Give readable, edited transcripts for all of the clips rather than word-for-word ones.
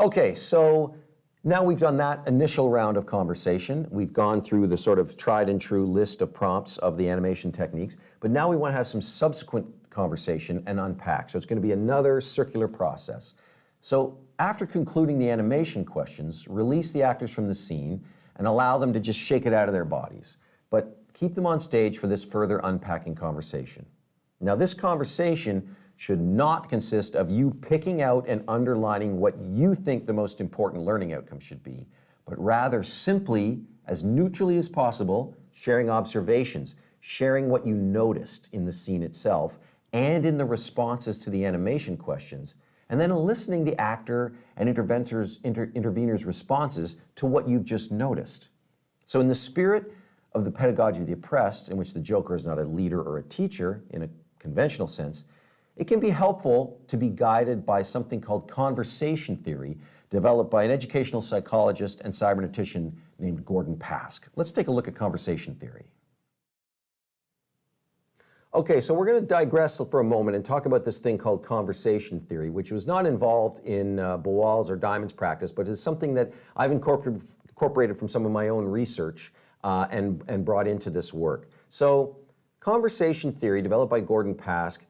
Okay, so now we've done that initial round of conversation. We've gone through the sort of tried and true list of prompts of the animation techniques, but now we want to have some subsequent conversation and unpack. So it's going to be another circular process. So after concluding the animation questions, release the actors from the scene and allow them to just shake it out of their bodies. But keep them on stage for this further unpacking conversation. Now this conversation should not consist of you picking out and underlining what you think the most important learning outcome should be, but rather simply, as neutrally as possible, sharing observations, sharing what you noticed in the scene itself and in the responses to the animation questions, and then listening the actor and interveners' responses to what you've just noticed. So in the spirit of the pedagogy of the oppressed, in which the joker is not a leader or a teacher in a conventional sense, it can be helpful to be guided by something called conversation theory, developed by an educational psychologist and cybernetician named Gordon Pask. Let's take a look at conversation theory. Okay, so we're going to digress for a moment and talk about this thing called conversation theory, which was not involved in Boal's or Diamond's practice, but is something that I've incorporated from some of my own research and brought into this work. So conversation theory, developed by Gordon Pask,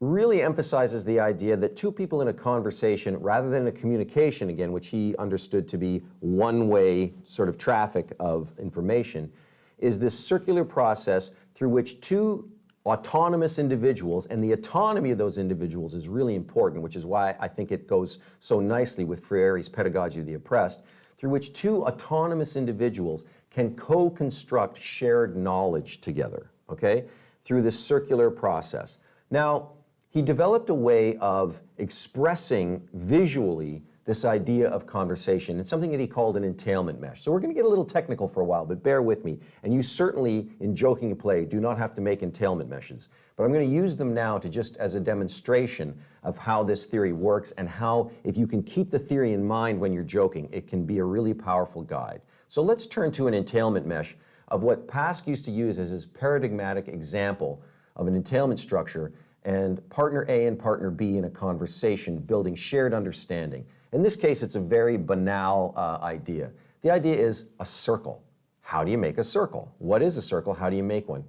really emphasizes the idea that two people in a conversation, rather than a communication, again, which he understood to be one-way sort of traffic of information, is this circular process through which two autonomous individuals, and the autonomy of those individuals is really important, which is why I think it goes so nicely with Freire's pedagogy of the oppressed, through which two autonomous individuals can co-construct shared knowledge together, okay, through this circular process. Now, he developed a way of expressing visually this idea of conversation. It's something that he called an entailment mesh. So we're going to get a little technical for a while, but bear with me. And you certainly, in joking and play, do not have to make entailment meshes. But I'm going to use them now to just as a demonstration of how this theory works and how, if you can keep the theory in mind when you're joking, it can be a really powerful guide. So let's turn to an entailment mesh of what Pask used to use as his paradigmatic example of an entailment structure and partner A and partner B in a conversation, building shared understanding. In this case, it's a very banal idea. The idea is a circle. How do you make a circle? What is a circle? How do you make one?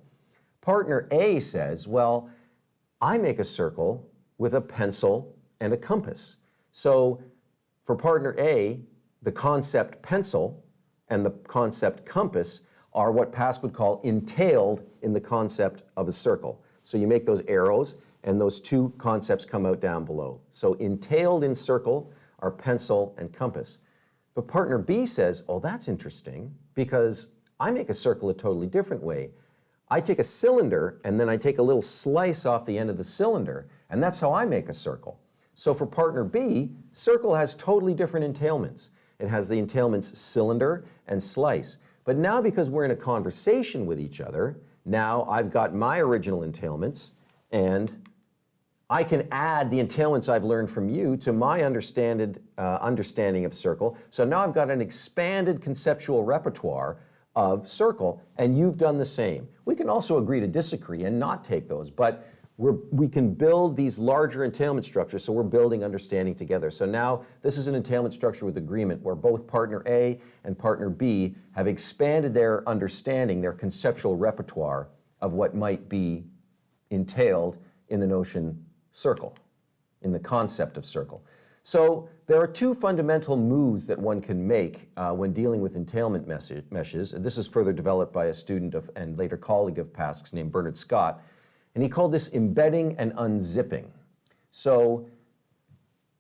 Partner A says, well, I make a circle with a pencil and a compass. So for partner A, the concept pencil and the concept compass are what Pask would call entailed in the concept of a circle. So you make those arrows, and those two concepts come out down below. So entailed in circle are pencil and compass. But partner B says, oh, that's interesting, because I make a circle a totally different way. I take a cylinder, and then I take a little slice off the end of the cylinder, and that's how I make a circle. So for partner B, circle has totally different entailments. It has the entailments cylinder and slice. But now, because we're in a conversation with each other, now I've got my original entailments, and I can add the entailments I've learned from you to my understanding of circle. So now I've got an expanded conceptual repertoire of circle, and you've done the same. We can also agree to disagree and not take those, but we can build these larger entailment structures, so we're building understanding together. So now this is an entailment structure with agreement where both partner A and partner B have expanded their understanding, their conceptual repertoire of what might be entailed in the notion circle, in the concept of circle. So there are two fundamental moves that one can make when dealing with entailment meshes. And this is further developed by a student and later colleague of Pask's named Bernard Scott. And he called this embedding and unzipping. So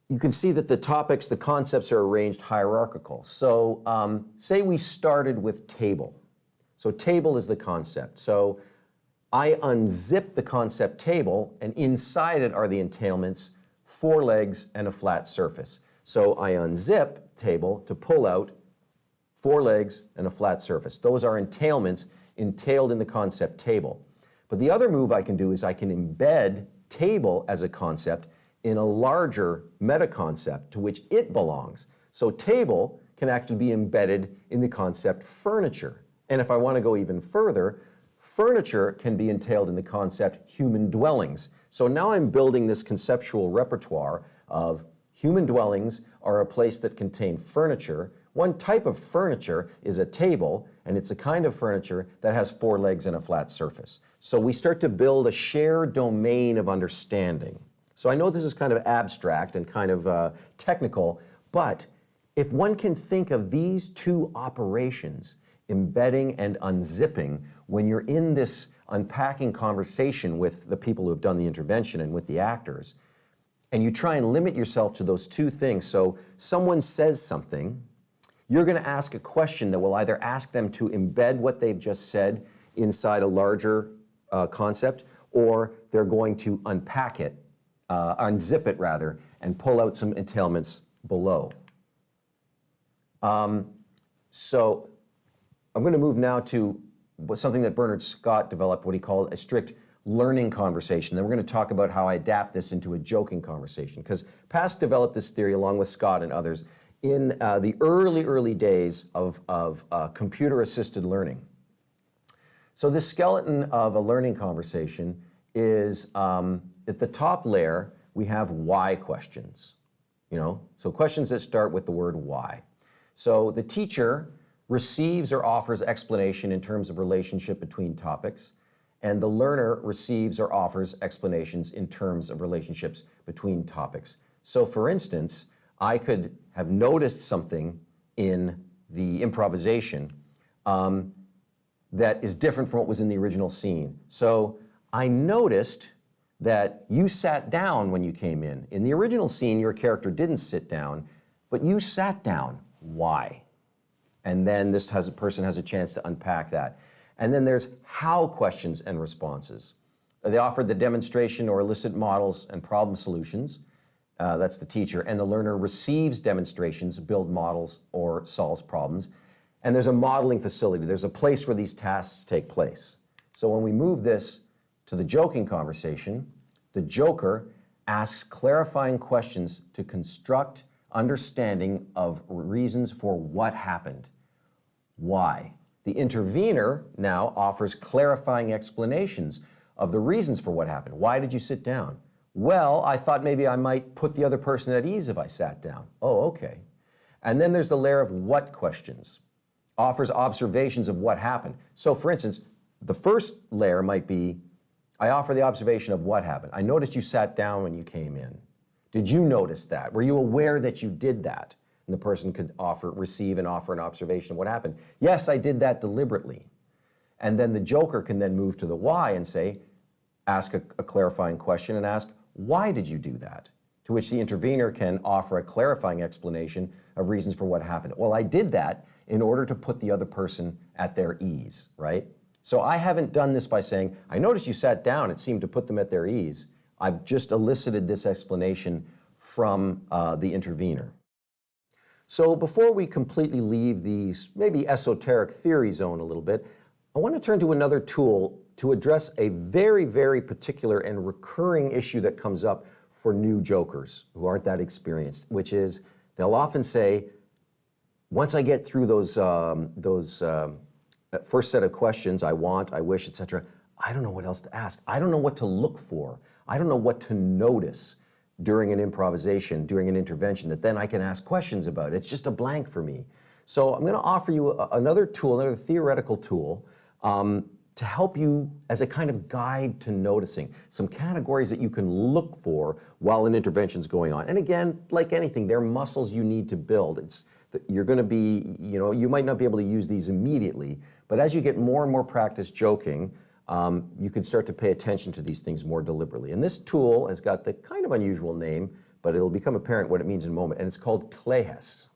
you can see that the topics, the concepts are arranged hierarchical. So say we started with table. So table is the concept. So I unzip the concept table, and inside it are the entailments, 4 legs and a flat surface. So I unzip table to pull out 4 legs and a flat surface. Those are entailments entailed in the concept table. But the other move I can do is I can embed table as a concept in a larger meta-concept to which it belongs. So table can actually be embedded in the concept furniture. And if I want to go even further, furniture can be entailed in the concept human dwellings. So now I'm building this conceptual repertoire of human dwellings are a place that contain furniture. One type of furniture is a table, and it's a kind of furniture that has 4 legs and a flat surface. So we start to build a shared domain of understanding. So I know this is kind of abstract and kind of technical, but if one can think of these 2 operations, embedding and unzipping, when you're in this unpacking conversation with the people who have done the intervention and with the actors, and you try and limit yourself to those 2 things. So someone says something, you're going to ask a question that will either ask them to embed what they've just said inside a larger concept, or they're going to unpack it, unzip it rather, and pull out some entailments below. So I'm going to move now to something that Bernard Scott developed, what he called a strict learning conversation. Then we're going to talk about how I adapt this into a joking conversation, because Pass developed this theory along with Scott and others in the early days of computer-assisted learning. So this skeleton of a learning conversation is, at the top layer, we have why questions, so questions that start with the word why. So the teacher receives or offers explanation in terms of relationship between topics, and the learner receives or offers explanations in terms of relationships between topics. So for instance, I could have noticed something in the improvisation that is different from what was in the original scene. So I noticed that you sat down when you came in. In the original scene, your character didn't sit down, but you sat down. Why? And then this person has a chance to unpack that. And then there's how questions and responses. They offered the demonstration or elicit models and problem solutions. That's the teacher. And the learner receives demonstrations, build models, or solves problems. And there's a modeling facility. There's a place where these tasks take place. So when we move this to the joking conversation, the joker asks clarifying questions to construct understanding of reasons for what happened. Why? The intervener now offers clarifying explanations of the reasons for what happened. Why did you sit down? Well, I thought maybe I might put the other person at ease if I sat down. Oh, okay. And then there's the layer of what questions. Offers observations of what happened. So for instance, the first layer might be, I offer the observation of what happened. I noticed you sat down when you came in. Did you notice that? Were you aware that you did that? And the person could receive and offer an observation of what happened. Yes, I did that deliberately. And then the joker can then move to the why and say, ask a clarifying question and ask, why did you do that? To which the intervener can offer a clarifying explanation of reasons for what happened. Well, I did that in order to put the other person at their ease, right? So I haven't done this by saying, I noticed you sat down, it seemed to put them at their ease. I've just elicited this explanation from the intervener. So before we completely leave these maybe esoteric theory zone a little bit, I want to turn to another tool to address a very, very particular and recurring issue that comes up for new jokers who aren't that experienced, which is they'll often say, once I get through those first set of questions, I want, I wish, etc., I don't know what else to ask. I don't know what to look for. I don't know what to notice during an improvisation, during an intervention that then I can ask questions about. It's just a blank for me. So I'm going to offer you another tool, another theoretical tool to help you as a kind of guide to noticing, some categories that you can look for while an intervention's going on. And again, like anything, they're muscles you need to build. You're going to be, you might not be able to use these immediately, but as you get more and more practice joking, you can start to pay attention to these things more deliberately. And this tool has got the kind of unusual name, but it'll become apparent what it means in a moment, and it's called Klehes.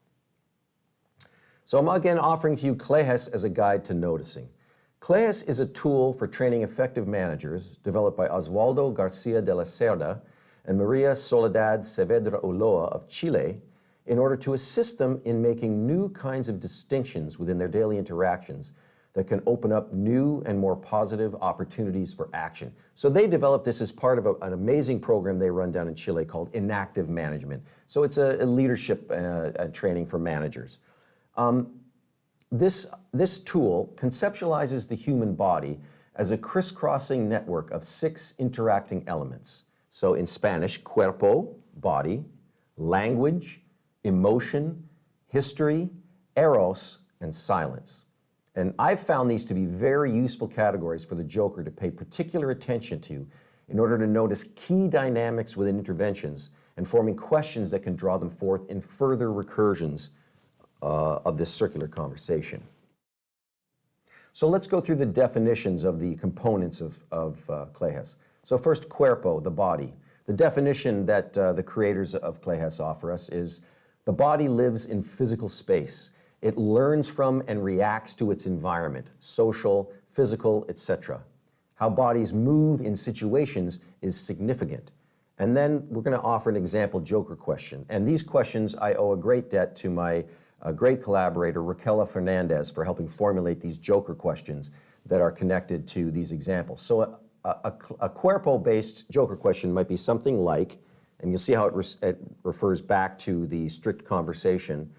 So I'm again offering to you Klehes as a guide to noticing. Klehes is a tool for training effective managers developed by Oswaldo Garcia de la Cerda and Maria Soledad Saavedra Ulloa of Chile in order to assist them in making new kinds of distinctions within their daily interactions that can open up new and more positive opportunities for action. So they developed this as part of an amazing program they run down in Chile called Inactive Management. So it's a leadership training for managers. This tool conceptualizes the human body as a crisscrossing network of 6 interacting elements. So in Spanish, cuerpo, body, language, emotion, history, eros, and silence. And I've found these to be very useful categories for the joker to pay particular attention to in order to notice key dynamics within interventions and forming questions that can draw them forth in further recursions of this circular conversation. So let's go through the definitions of the components of Clayhess. So first, cuerpo, the body. The definition that the creators of Clayhess offer us is the body lives in physical space. It learns from and reacts to its environment, social, physical, etc. How bodies move in situations is significant. And then we're going to offer an example joker question. And these questions I owe a great debt to my great collaborator, Raquel Fernandez, for helping formulate these joker questions that are connected to these examples. So a cuerpo-based joker question might be something like, and you'll see how it refers back to the strict conversation,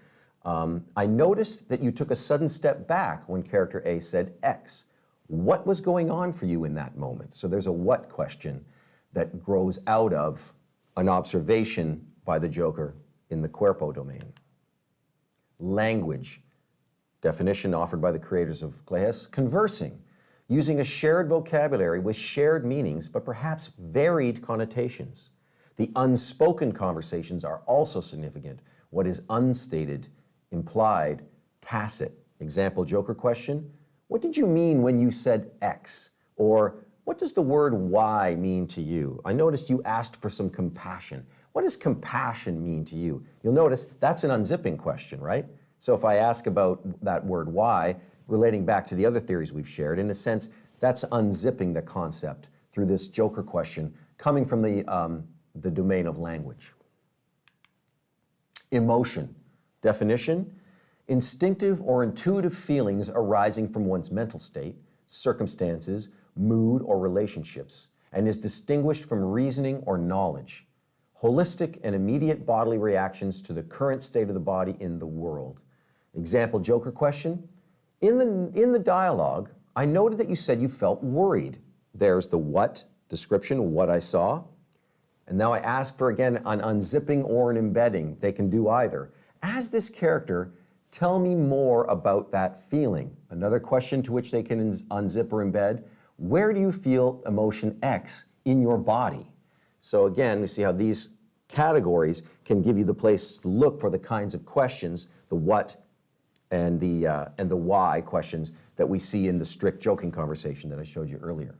I noticed that you took a sudden step back when character A said X. What was going on for you in that moment? So there's a what question that grows out of an observation by the joker in the cuerpo domain. Language, definition offered by the creators of Clayhess, conversing, using a shared vocabulary with shared meanings, but perhaps varied connotations. The unspoken conversations are also significant. What is unstated, implied, tacit. Example joker question, what did you mean when you said X? Or what does the word Y mean to you? I noticed you asked for some compassion. What does compassion mean to you? You'll notice that's an unzipping question, right? So if I ask about that word Y, relating back to the other theories we've shared, in a sense, that's unzipping the concept through this joker question coming from the domain of language. Emotion. Definition, instinctive or intuitive feelings arising from one's mental state, circumstances, mood, or relationships, and is distinguished from reasoning or knowledge. Holistic and immediate bodily reactions to the current state of the body in the world. Example joker question, in the dialogue, I noted that you said you felt worried. There's the what description, what I saw. And now I ask for, again, an unzipping or an embedding. They can do either. As this character, tell me more about that feeling. Another question to which they can unzip or embed, where do you feel emotion X in your body? So again, we see how these categories can give you the place to look for the kinds of questions, the what and the why questions that we see in the strict joking conversation that I showed you earlier.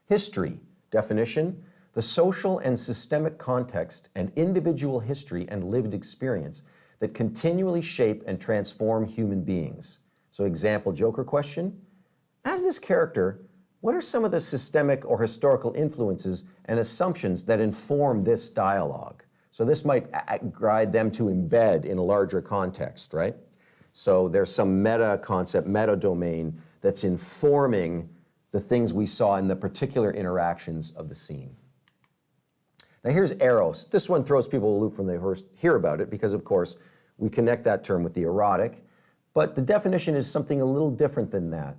History, definition, the social and systemic context and individual history and lived experience that continually shape and transform human beings. So example joker question, as this character, what are some of the systemic or historical influences and assumptions that inform this dialogue? So this might guide them to embed in a larger context, right? So there's some meta concept, meta domain that's informing the things we saw in the particular interactions of the scene. Now here's eros. This one throws people a loop when they first hear about it because, of course, we connect that term with the erotic, but the definition is something a little different than that.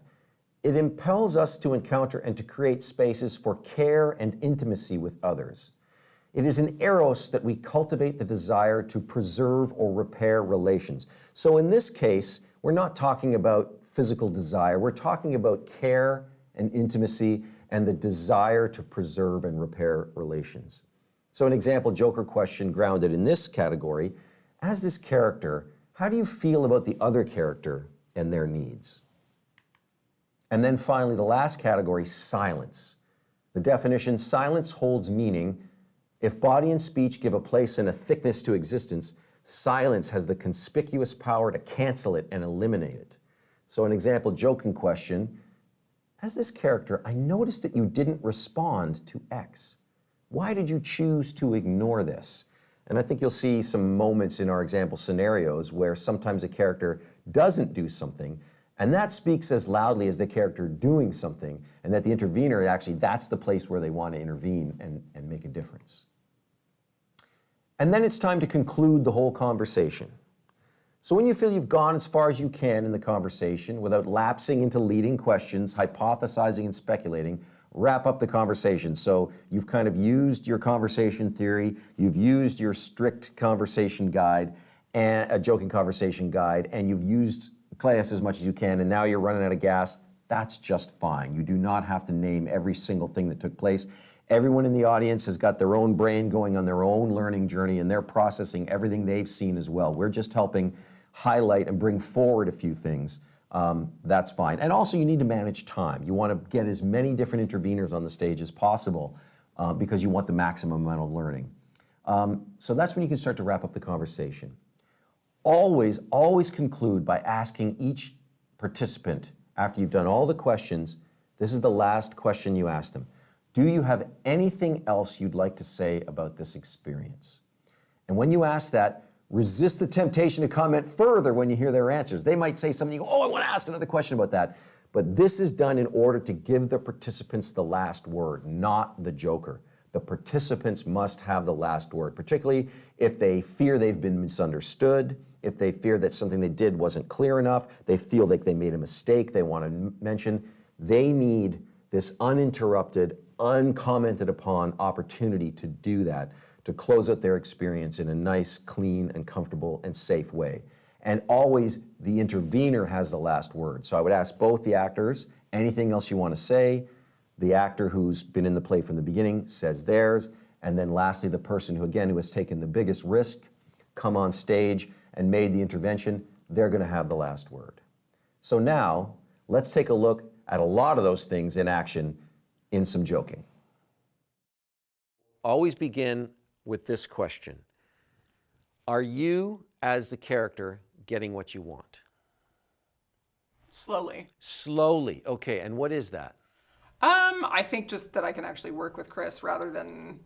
It impels us to encounter and to create spaces for care and intimacy with others. It is in eros that we cultivate the desire to preserve or repair relations. So in this case, we're not talking about physical desire, we're talking about care and intimacy and the desire to preserve and repair relations. So an example joker question grounded in this category, as this character, how do you feel about the other character and their needs? And then finally, the last category, silence. The definition, silence holds meaning. If body and speech give a place and a thickness to existence, silence has the conspicuous power to cancel it and eliminate it. So an example joking question, as this character, I noticed that you didn't respond to X. Why did you choose to ignore this? And I think you'll see some moments in our example scenarios where sometimes a character doesn't do something, and that speaks as loudly as the character doing something, and that the intervener actually, that's the place where they want to intervene and make a difference. And then it's time to conclude the whole conversation. So when you feel you've gone as far as you can in the conversation without lapsing into leading questions, hypothesizing and speculating, wrap up the conversation. So you've kind of used your conversation theory, you've used your strict conversation guide, and a joking conversation guide, and you've used class as much as you can, and now you're running out of gas. That's just fine. You do not have to name every single thing that took place. Everyone in the audience has got their own brain going on their own learning journey, and they're processing everything they've seen as well. We're just helping highlight and bring forward a few things. That's fine. And also you need to manage time. You want to get as many different interveners on the stage as possible because you want the maximum amount of learning. So that's when you can start to wrap up the conversation. Always conclude by asking each participant, after you've done all the questions, this is the last question you ask them. Do you have anything else you'd like to say about this experience? And when you ask that, resist the temptation to comment further when you hear their answers. They might say something, you go, oh, I want to ask another question about that. But this is done in order to give the participants the last word, not the joker. The participants must have the last word, particularly if they fear they've been misunderstood, if they fear that something they did wasn't clear enough, they feel like they made a mistake they want to mention. They need this uninterrupted, uncommented upon opportunity to do that, to close out their experience in a nice, clean, and comfortable and safe way. And always the intervener has the last word. So I would ask both the actors, anything else you want to say? The actor who's been in the play from the beginning says theirs. And then lastly, the person who has taken the biggest risk, come on stage and made the intervention, they're going to have the last word. So now, let's take a look at a lot of those things in action in some joking. Always begin with this question. Are you, as the character, getting what you want? Slowly. Slowly, okay, and what is that? I think just that I can actually work with Chris rather than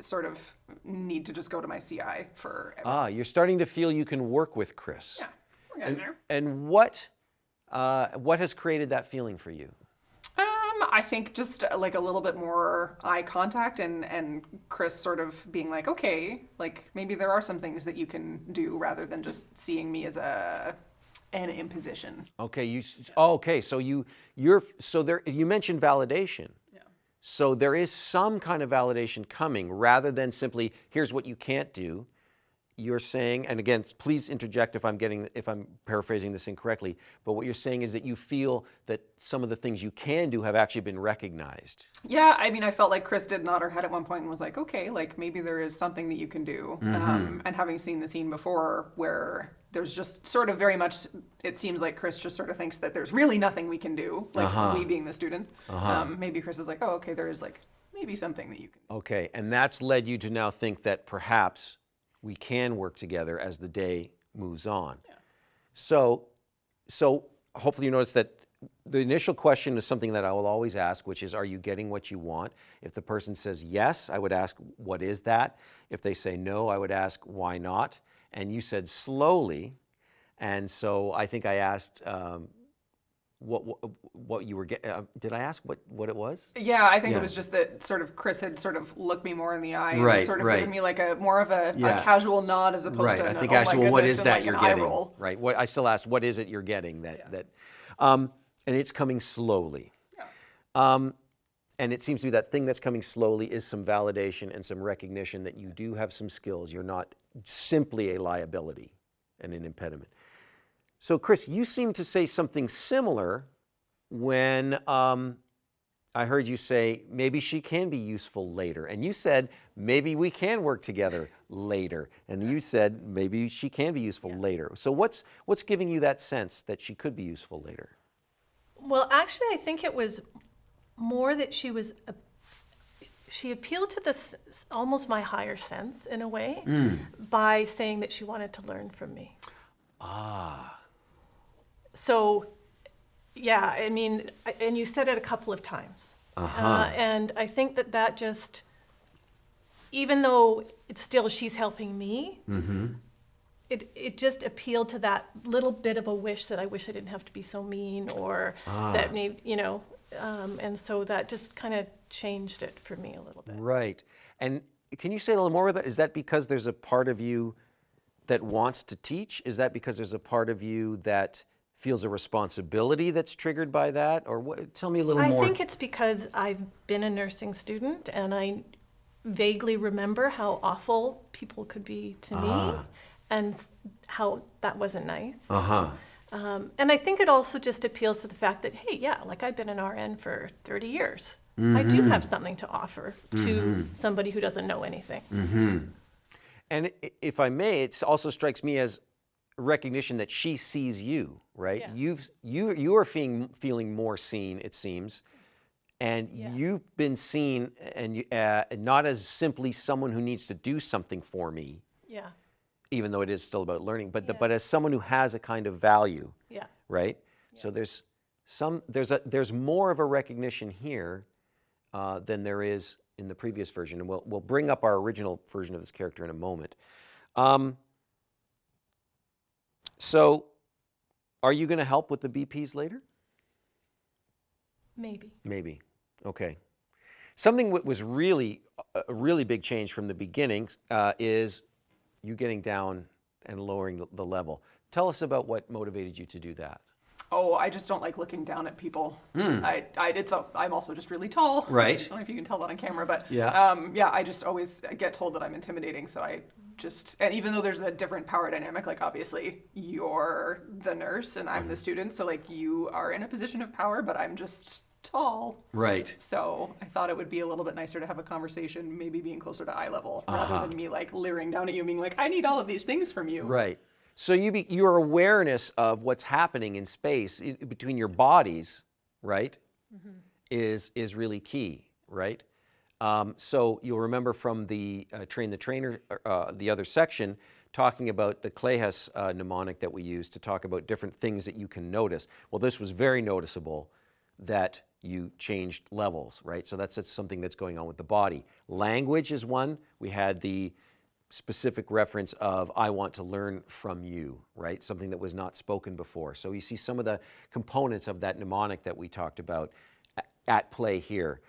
sort of need to just go to my CI for everything. You're starting to feel you can work with Chris. Yeah, we're getting there. And what has created that feeling for you? I think just like a little bit more eye contact and Chris sort of being like, okay, like maybe there are some things that you can do rather than just seeing me as an imposition. Okay, so you mentioned validation. Yeah. So there is some kind of validation coming rather than simply here's what you can't do. You're saying, and again, please interject if I'm paraphrasing this incorrectly, but what you're saying is that you feel that some of the things you can do have actually been recognized. Yeah, I mean, I felt like Chris did nod her head at one point and was like, okay, like maybe there is something that you can do. Mm-hmm. And having seen the scene before where there's just sort of very much, it seems like Chris just sort of thinks that there's really nothing we can do, like we being the students. Maybe Chris is like, oh, okay, there is like maybe something that you can do. Okay, and that's led you to now think that perhaps we can work together as the day moves on. Yeah. So hopefully you notice that the initial question is something that I will always ask, which is, are you getting what you want? If the person says yes, I would ask, what is that? If they say no, I would ask, why not? And you said slowly, and so I think I asked what you were getting. Did I ask what it was? Yeah, I think it was just that sort of Chris had sort of looked me more in the eye and sort of given me like a more of a casual nod as opposed to I think actually, what is that you're getting? Right. What I still asked, what is it you're getting and it's coming slowly. Yeah. And it seems to be that thing that's coming slowly is some validation and some recognition that you do have some skills. You're not simply a liability and an impediment. So, Chris, you seem to say something similar when I heard you say, maybe she can be useful later. And you said, maybe we can work together later. And you said, maybe she can be useful later. So what's giving you that sense that she could be useful later? Well, actually, I think it was more that she appealed to this, almost my higher sense in a way, by saying that she wanted to learn from me. So, yeah, I mean, and you said it a couple of times. And I think that just, even though it's still she's helping me, it just appealed to that little bit of a wish that I wish I didn't have to be so mean, or that maybe, and so that just kind of changed it for me a little bit. Right. And can you say a little more about that? Is that because there's a part of you that wants to teach? Is that because there's a part of you that feels a responsibility that's triggered by that? Or what? Tell me a little more. I think it's because I've been a nursing student and I vaguely remember how awful people could be to me and how that wasn't nice. And I think it also just appeals to the fact that, hey, yeah, like I've been an RN for 30 years. I do have something to offer to somebody who doesn't know anything. And if I may, it also strikes me as recognition that she sees you, right? Yeah. You are feeling more seen, it seems, and you've been seen, and not as simply someone who needs to do something for me, Yeah. even though it is still about learning, but as someone who has a kind of value, Yeah. right? So there's more of a recognition here than there is in the previous version, and we'll bring up our original version of this character in a moment. So, are you going to help with the BPs later? Maybe. Maybe. Okay. Something that was really a really big change from the beginning is you getting down and lowering the level. Tell us about what motivated you to do that. Oh, I just don't like looking down at people. I'm also just really tall. Right. I don't know if you can tell that on camera, but Yeah. I just always get told that I'm intimidating. So and even though there's a different power dynamic, like obviously you're the nurse and I'm the student, so like you are in a position of power, but I'm just tall. Right. So I thought it would be a little bit nicer to have a conversation, maybe being closer to eye level, rather than me like leering down at you and being like, I need all of these things from you. Right. So your awareness of what's happening in space between your bodies, right, is really key, right? So you'll remember from the Train the Trainer, the other section, talking about the Klejas mnemonic that we use to talk about different things that you can notice. Well, this was very noticeable that you changed levels, right? So that's something that's going on with the body. Language is one. We had the specific reference of, I want to learn from you, right? Something that was not spoken before. So you see some of the components of that mnemonic that we talked about at play here.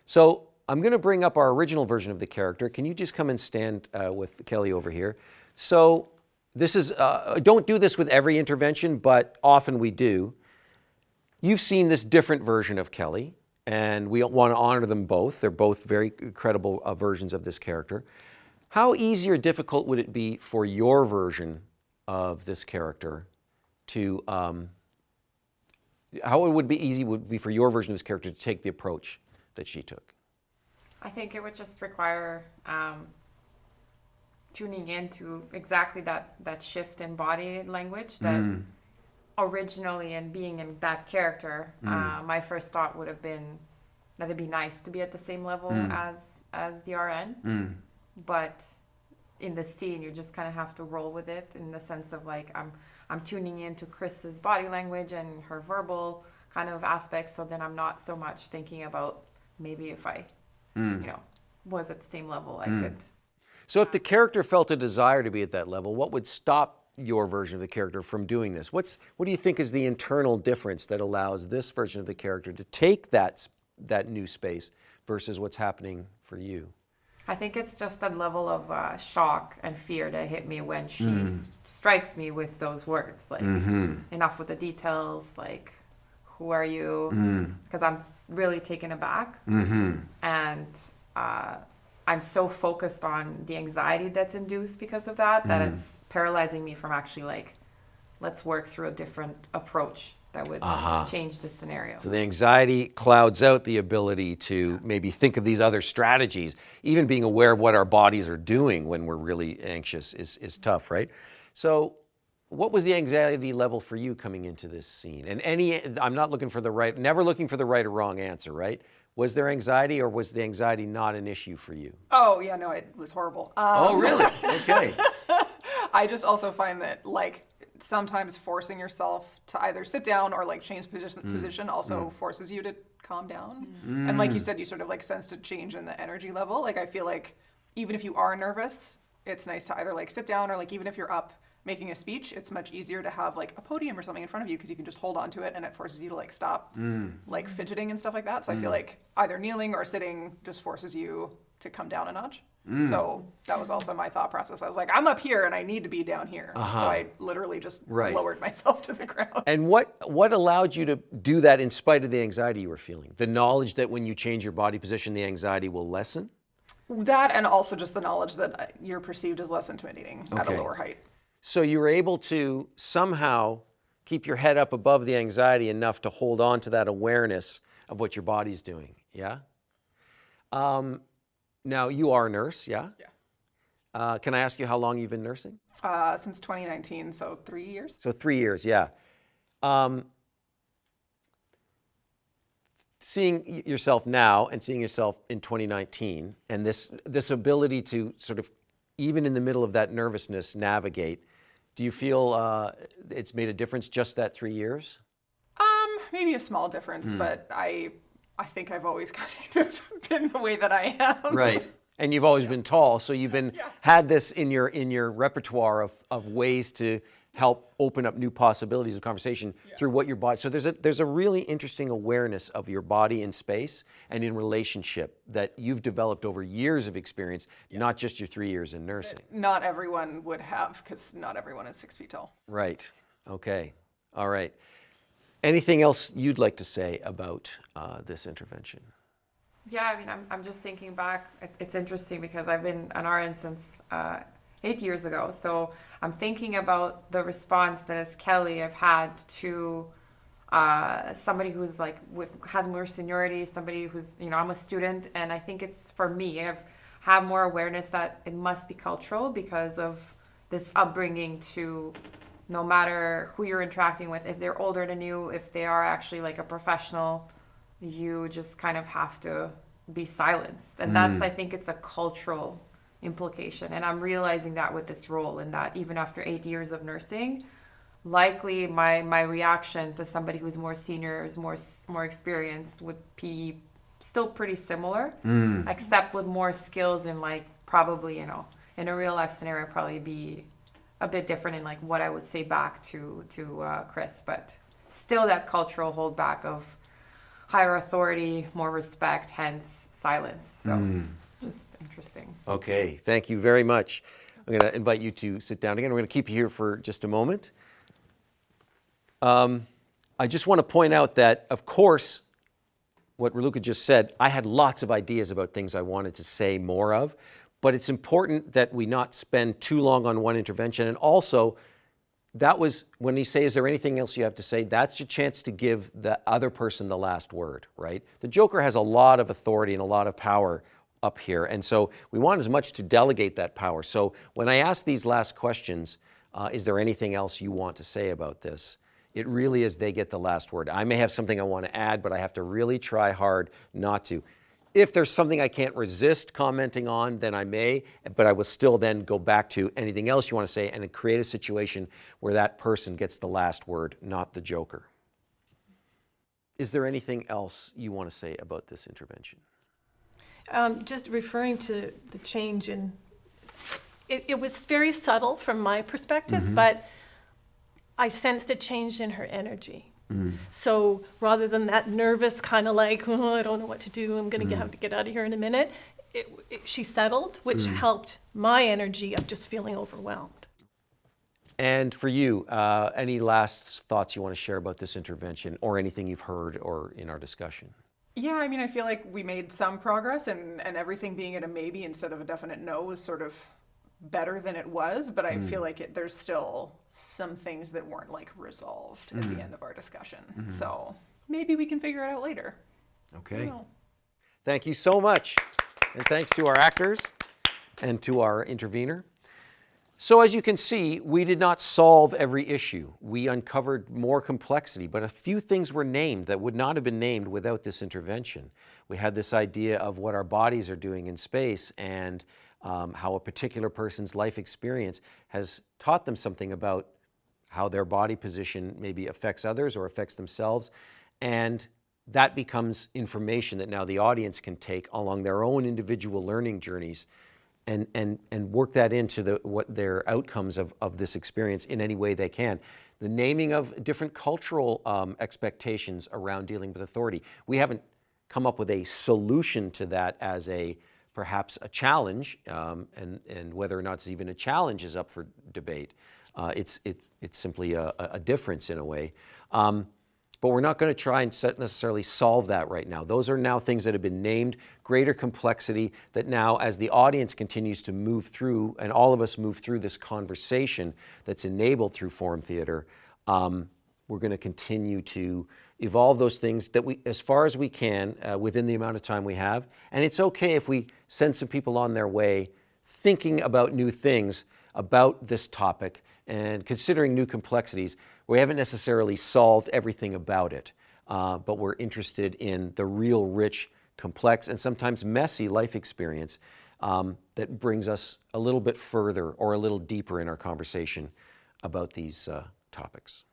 So I'm going to bring up our original version of the character. Can you just come and stand with Kelly over here? So this is, don't do this with every intervention, but often we do. You've seen this different version of Kelly, and we want to honor them both. They're both very credible versions of this character. How easy or difficult would it be for your version of this character to, how it would be for your version of this character to take the approach that she took? I think it would just require tuning into exactly that shift in body language that originally, and being in that character, my first thought would have been that it'd be nice to be at the same level as the RN. But in the scene, you just kind of have to roll with it in the sense of like, I'm tuning into Chris's body language and her verbal kind of aspects. So then I'm not so much thinking about maybe if I, was at the same level, I could. So if the character felt a desire to be at that level, what would stop your version of the character from doing this? What do you think is the internal difference that allows this version of the character to take that new space versus what's happening for you? I think it's just that level of shock and fear that hit me when she strikes me with those words, like enough with the details, like who are you? Because I'm really taken aback, and I'm so focused on the anxiety that's induced because of that it's paralyzing me from actually like, let's work through a different approach that would change the scenario. So the anxiety clouds out the ability to maybe think of these other strategies. Even being aware of what our bodies are doing when we're really anxious is tough, right? So what was the anxiety level for you coming into this scene? And I'm not looking for never looking for the right or wrong answer, right? Was there anxiety, or was the anxiety not an issue for you? Oh, yeah, no, it was horrible. Oh, really? Okay. I just also find that, like, sometimes forcing yourself to either sit down or, like, change position also forces you to calm down. And like you said, you sort of, like, sensed a change in the energy level. Like, I feel like even if you are nervous, it's nice to either, like, sit down or, like, even if you're up making a speech, it's much easier to have like a podium or something in front of you because you can just hold on to it and it forces you to like stop like fidgeting and stuff like that. So I feel like either kneeling or sitting just forces you to come down a notch. So that was also my thought process. I was like, I'm up here and I need to be down here. So I literally just Right. lowered myself to the ground. And what allowed you to do that in spite of the anxiety you were feeling? The knowledge that when you change your body position, the anxiety will lessen? That, and also just the knowledge that you're perceived as less intimidating at a Okay. lower height. So you were able to somehow keep your head up above the anxiety enough to hold on to that awareness of what your body's doing, yeah? Now, you are a nurse, yeah? Yeah. Can I ask you how long you've been nursing? Since 2019, so 3 years. So 3 years, yeah. Seeing yourself now and seeing yourself in 2019 and this ability to sort of, even in the middle of that nervousness, navigate, do you feel it's made a difference just that 3 years? Maybe a small difference, but I think I've always kind of been the way that I am. Right. And you've always been tall, so you've been had this in your repertoire of ways to help open up new possibilities of conversation through what your body. So there's a really interesting awareness of your body in space and in relationship that you've developed over years of experience, not just your 3 years in nursing. Not everyone would have, because not everyone is 6 feet tall. Right. Okay. All right. Anything else you'd like to say about this intervention? Yeah, I mean, I'm just thinking back. It's interesting because I've been an RN since 8 years ago. So I'm thinking about the response that as Kelly I've had to somebody who's like has more seniority, somebody who's, I'm a student, and I think it's for me, I have more awareness that it must be cultural because of this upbringing to no matter who you're interacting with, if they're older than you, if they are actually like a professional, you just kind of have to be silenced. And that's, I think it's a cultural implication. And I'm realizing that with this role, and that even after 8 years of nursing, likely my reaction to somebody who's more senior, is more experienced, would be still pretty similar, except with more skills and like probably, in a real life scenario, probably be a bit different in like what I would say back to Chris, but still that cultural holdback of higher authority, more respect, hence silence. So just interesting. Okay, thank you very much. I'm going to invite you to sit down again. We're going to keep you here for just a moment. I just want to point out that, of course, what Raluca just said, I had lots of ideas about things I wanted to say more of, but it's important that we not spend too long on one intervention. And also, that was when you say, is there anything else you have to say? That's your chance to give the other person the last word, right? The Joker has a lot of authority and a lot of power up here. And so we want as much to delegate that power. So when I ask these last questions, is there anything else you want to say about this? It really is they get the last word. I may have something I want to add, but I have to really try hard not to. If there's something I can't resist commenting on, then I may, but I will still then go back to anything else you want to say and create a situation where that person gets the last word, not the Joker. Is there anything else you want to say about this intervention? Just referring to the change in, it was very subtle from my perspective, but I sensed a change in her energy. So rather than that nervous kind of like, oh, I don't know what to do, I'm going to have to get out of here in a minute, she settled, which helped my energy of just feeling overwhelmed. And for you, any last thoughts you want to share about this intervention or anything you've heard or in our discussion? Yeah, I mean, I feel like we made some progress, and everything being at a maybe instead of a definite no was sort of better than it was, but I feel like there's still some things that weren't like resolved at the end of our discussion. So maybe we can figure it out later. Okay. Thank you so much. And thanks to our actors and to our intervener. So as you can see, we did not solve every issue. We uncovered more complexity, but a few things were named that would not have been named without this intervention. We had this idea of what our bodies are doing in space and how a particular person's life experience has taught them something about how their body position maybe affects others or affects themselves. And that becomes information that now the audience can take along their own individual learning journeys and work that into what their outcomes of this experience in any way they can. The naming of different cultural expectations around dealing with authority. We haven't come up with a solution to that as a perhaps a challenge, and whether or not it's even a challenge is up for debate. It's simply a difference in a way. But we're not going to try and necessarily solve that right now. Those are now things that have been named, greater complexity, that now as the audience continues to move through, and all of us move through this conversation that's enabled through form theater, we're going to continue to evolve those things that we, as far as we can, within the amount of time we have. And it's okay if we send some people on their way thinking about new things about this topic and considering new complexities. We haven't necessarily solved everything about it, but we're interested in the real rich, complex, and sometimes messy life experience that brings us a little bit further or a little deeper in our conversation about these topics.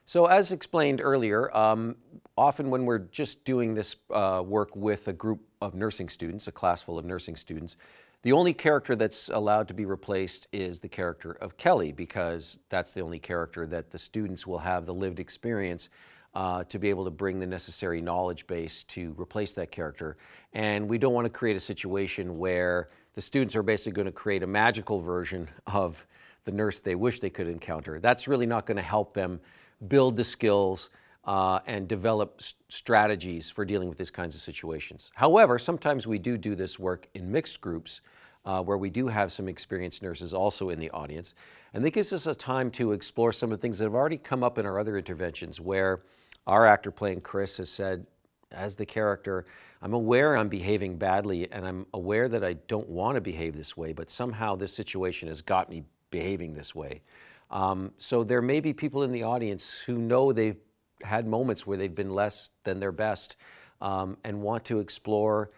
So as explained earlier, often when we're just doing this work with a group of nursing students, a class full of nursing students, the only character that's allowed to be replaced is the character of Kelly, because that's the only character that the students will have the lived experience to be able to bring the necessary knowledge base to replace that character. And we don't want to create a situation where the students are basically going to create a magical version of the nurse they wish they could encounter. That's really not going to help them build the skills and develop strategies for dealing with these kinds of situations. However, sometimes we do this work in mixed groups where we do have some experienced nurses also in the audience. And that gives us a time to explore some of the things that have already come up in our other interventions, where our actor playing Chris has said, as the character, I'm aware I'm behaving badly, and I'm aware that I don't want to behave this way, but somehow this situation has got me behaving this way. So there may be people in the audience who know they've had moments where they've been less than their best, and want to explore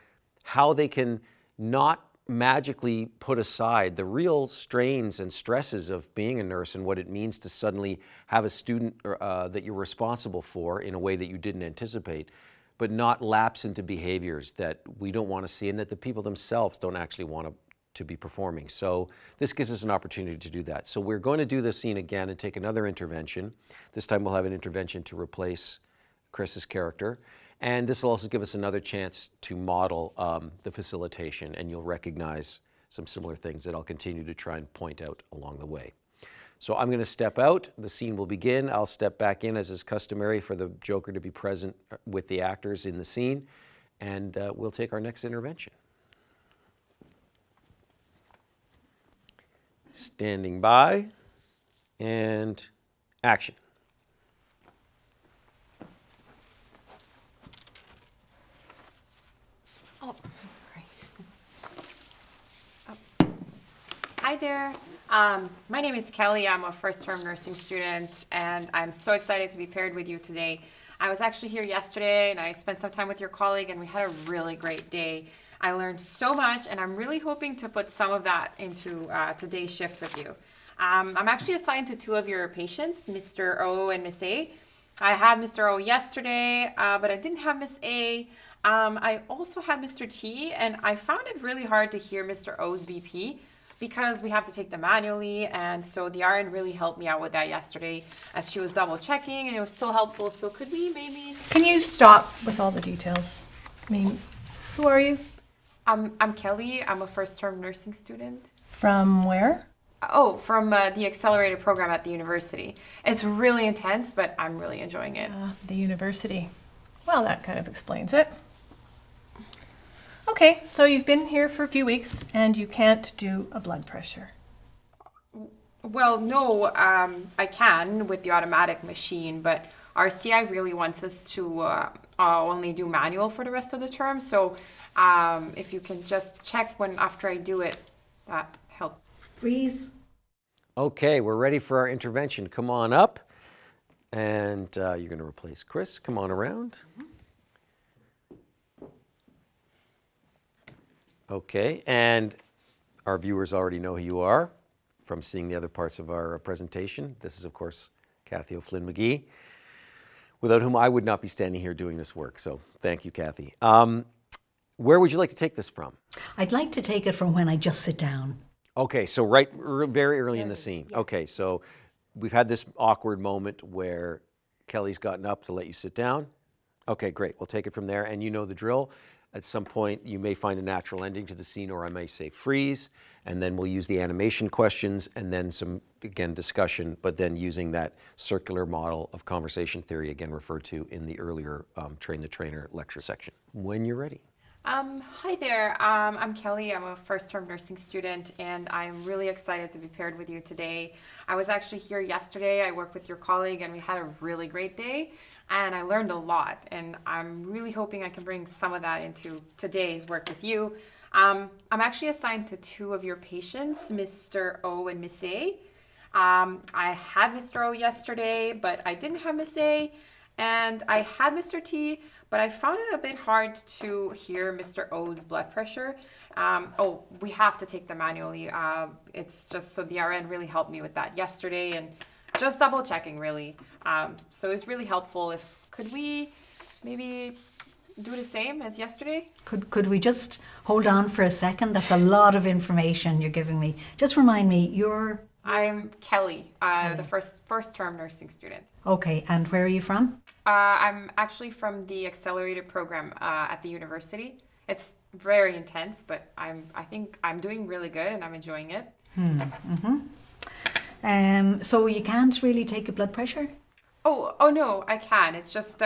how they can not magically put aside the real strains and stresses of being a nurse and what it means to suddenly have a student that you're responsible for in a way that you didn't anticipate, but not lapse into behaviors that we don't want to see and that the people themselves don't actually want to be performing. So this gives us an opportunity to do that. So we're going to do this scene again and take another intervention. This time we'll have an intervention to replace Chris's character. And this will also give us another chance to model the facilitation, and you'll recognize some similar things that I'll continue to try and point out along the way. So I'm going to step out. The scene will begin. I'll step back in, as is customary, for the Joker to be present with the actors in the scene, and we'll take our next intervention. Standing by, and action. Oh, sorry. Hi there. My name is Kelly. I'm a first-term nursing student, and I'm so excited to be paired with you today. I was actually here yesterday, and I spent some time with your colleague, and we had a really great day. I learned so much, and I'm really hoping to put some of that into today's shift with you. I'm actually assigned to two of your patients, Mr. O and Miss A. I had Mr. O yesterday, but I didn't have Miss A. I also had Mr. T, and I found it really hard to hear Mr. O's BP because we have to take them manually, and so the RN really helped me out with that yesterday as she was double checking, and it was so helpful. So could we maybe... Can you stop with all the details? I mean, who are you? I'm Kelly. I'm a first-term nursing student. From where? Oh, from the accelerated program at the university. It's really intense, but I'm really enjoying it. The university. Well, that kind of explains it. Okay, so you've been here for a few weeks and you can't do a blood pressure. Well, no, I can with the automatic machine, but our CI really wants us to only do manual for the rest of the term. So if you can just check after I do it, that helps. Freeze. Okay, we're ready for our intervention. Come on up. And you're going to replace Chris. Come on around. Okay, and our viewers already know who you are from seeing the other parts of our presentation. This is, of course, Kathy O'Flynn McGee, without whom I would not be standing here doing this work. So thank you, Kathy. Where would you like to take this from? I'd like to take it from when I just sit down. Okay, so very early in the scene. Yeah. Okay, so we've had this awkward moment where Kelly's gotten up to let you sit down. Okay, great. We'll take it from there, and you know the drill. At some point, you may find a natural ending to the scene, or I may say freeze, and then we'll use the animation questions, and then some, again, discussion, but then using that circular model of conversation theory, again referred to in the earlier Train the Trainer lecture section. When you're ready. Hi there. I'm Kelly. I'm a first-term nursing student, and I'm really excited to be paired with you today. I was actually here yesterday. I worked with your colleague, and we had a really great day, and I learned a lot. And I'm really hoping I can bring some of that into today's work with you. I'm actually assigned to two of your patients, Mr. O and Miss A. I had Mr. O yesterday, but I didn't have Miss A. And I had Mr. T, but I found it a bit hard to hear Mr. O's blood pressure. We have to take them manually. It's just, so the RN really helped me with that yesterday, and just double checking really. So it's really helpful. Could we maybe do the same as yesterday? Could we just hold on for a second? That's a lot of information you're giving me. Just remind me, you're... I'm Kelly, the first term nursing student. Okay, and where are you from? I'm actually from the accelerated program at the university. It's very intense, but I think I'm doing really good and I'm enjoying it. So you can't really take a blood pressure? Oh no, I can. It's just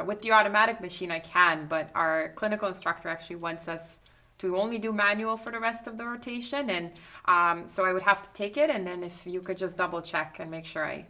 with the automatic machine I can, but our clinical instructor actually wants us to only do manual for the rest of the rotation, and so I would have to take it, and then if you could just double check and make sure I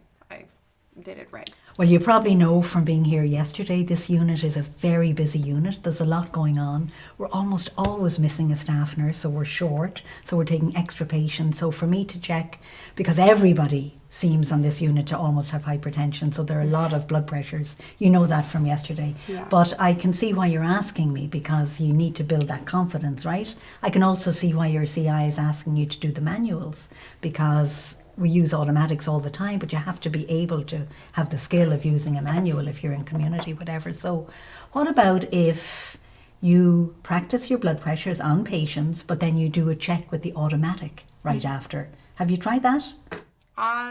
did it right. Well, you probably know from being here yesterday, this unit is a very busy unit. There's a lot going on. We're almost always missing a staff nurse, so we're short, so we're taking extra patients. So for me to check, because everybody seems on this unit to almost have hypertension, so there are a lot of blood pressures. You know that from yesterday. Yeah. But I can see why you're asking me, because you need to build that confidence, right? I can also see why your CI is asking you to do the manuals, because we use automatics all the time, but you have to be able to have the skill of using a manual if you're in community, whatever. So what about if you practice your blood pressures on patients, but then you do a check with the automatic right after? Have you tried that?